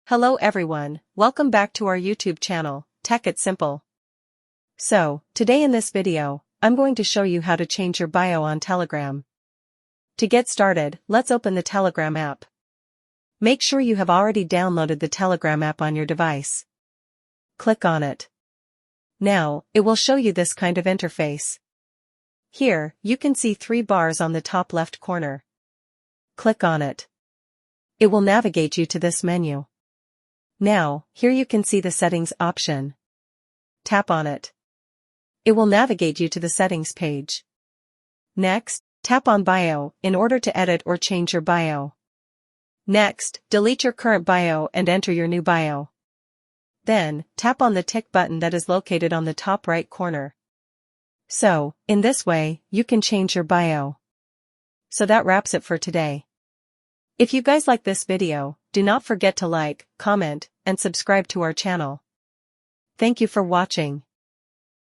Hello everyone, welcome back to our YouTube channel, Tech It Simple. So, today in this video, I'm going to show you how to change your bio on Telegram. To get started, let's open the Telegram app. Make sure you have already downloaded the Telegram app on your device. Click on it. Now, it will show you this kind of interface. Here, you can see 3 bars on the top left corner. Click on it. It will navigate you to this menu. Now, here you can see the settings option. Tap on it. It will navigate you to the settings page. Next, tap on bio in order to edit or change your bio. Next, delete your current bio and enter your new bio. Then, tap on the tick button that is located on the top right corner. So, in this way, you can change your bio. So that wraps it for today. If you guys like this video, do not forget to like, comment, and subscribe to our channel. Thank you for watching.